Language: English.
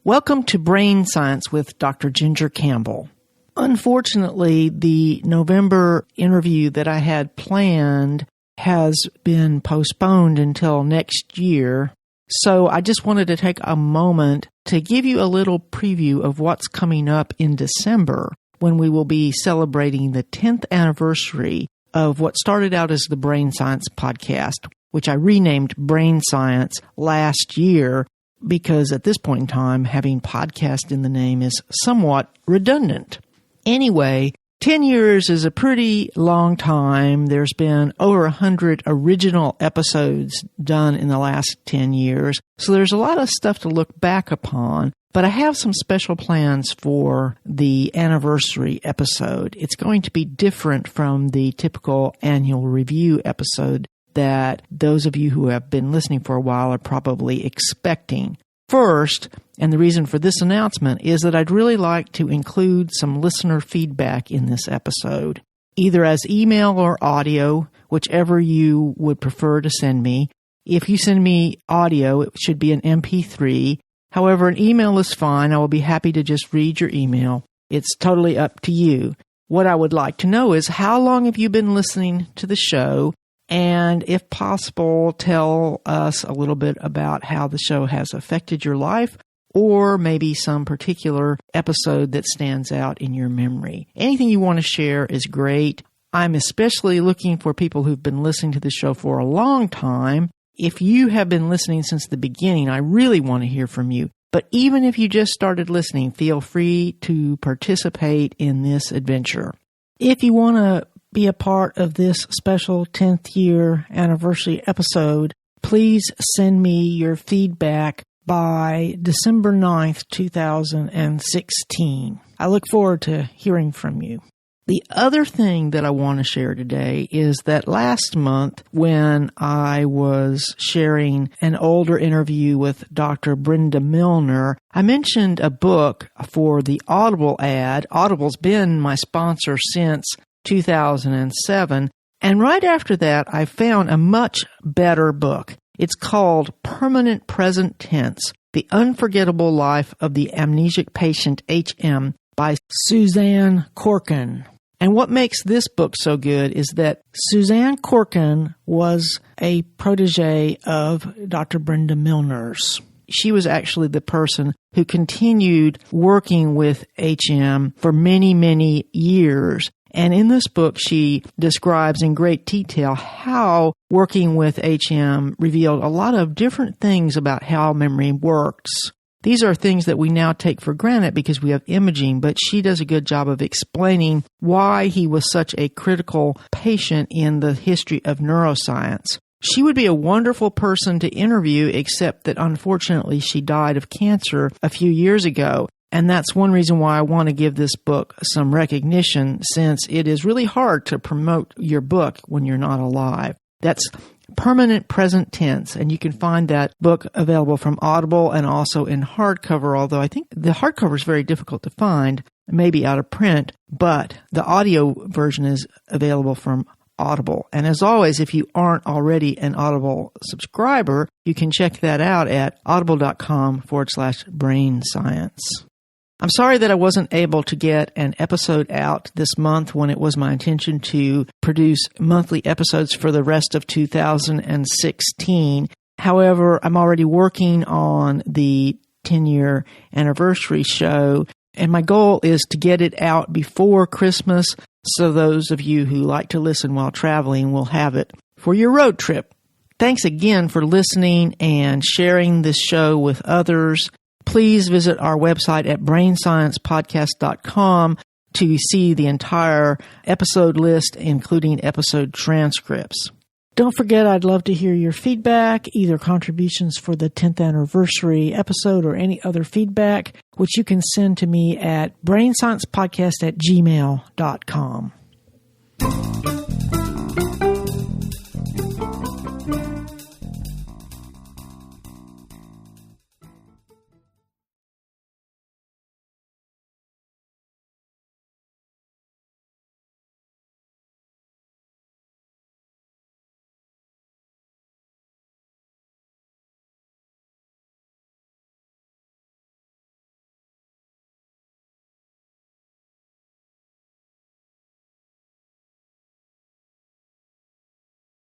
Welcome to Brain Science with Dr. Ginger Campbell. Unfortunately, the November interview that I had planned has been postponed until next year, so I just wanted to take a moment to give you a little preview of what's coming up in December when we will be celebrating the 10th anniversary of what started out as the Brain Science podcast, which I renamed Brain Science last year because at this point in time, having podcast in the name is somewhat redundant. Anyway, 10 years is a pretty long time. There's been over 100 original episodes done in the last 10 years, so there's a lot of stuff to look back upon. But I have some special plans for the anniversary episode. It's going to be different from the typical annual review episode that those of you who have been listening for a while are probably expecting. First, and the reason for this announcement, is that I'd really like to include some listener feedback in this episode, either as email or audio, whichever you would prefer to send me. If you send me audio, it should be an MP3. However, an email is fine. I will be happy to just read your email. It's totally up to you. What I would like to know is how long have you been listening to the show? And if possible, tell us a little bit about how the show has affected your life or maybe some particular episode that stands out in your memory. Anything you want to share is great. I'm especially looking for people who've been listening to the show for a long time. If you have been listening since the beginning, I really want to hear from you. But even if you just started listening, feel free to participate in this adventure. If you want to be a part of this special 10th year anniversary episode, please send me your feedback by December 9th, 2016. I look forward to hearing from you. The other thing that I want to share today is that last month when I was sharing an older interview with Dr. Brenda Milner, I mentioned a book for the Audible ad. Audible's been my sponsor since 2007, and right after that I found a much better book. It's called Permanent Present Tense, The Unforgettable Life of the Amnesic Patient HM by Suzanne Corkin. And what makes this book so good is that Suzanne Corkin was a protege of Dr. Brenda Milner's. She was actually the person who continued working with HM for many, many years. And in this book, she describes in great detail how working with HM revealed a lot of different things about how memory works. These are things that we now take for granted because we have imaging, but she does a good job of explaining why he was such a critical patient in the history of neuroscience. She would be a wonderful person to interview, except that unfortunately she died of cancer a few years ago. And that's one reason why I want to give this book some recognition, since it is really hard to promote your book when you're not alive. That's Permanent Present Tense, and you can find that book available from Audible and also in hardcover, although I think the hardcover is very difficult to find, maybe out of print, but the audio version is available from Audible. And as always, if you aren't already an Audible subscriber, you can check that out at audible.com/brain science. I'm sorry that I wasn't able to get an episode out this month when it was my intention to produce monthly episodes for the rest of 2016. However, I'm already working on the 10-year anniversary show, and my goal is to get it out before Christmas, so those of you who like to listen while traveling will have it for your road trip. Thanks again for listening and sharing this show with others. Please visit our website at brainsciencepodcast.com to see the entire episode list, including episode transcripts. Don't forget, I'd love to hear your feedback, either contributions for the 10th anniversary episode or any other feedback, which you can send to me at brainsciencepodcast@gmail.com.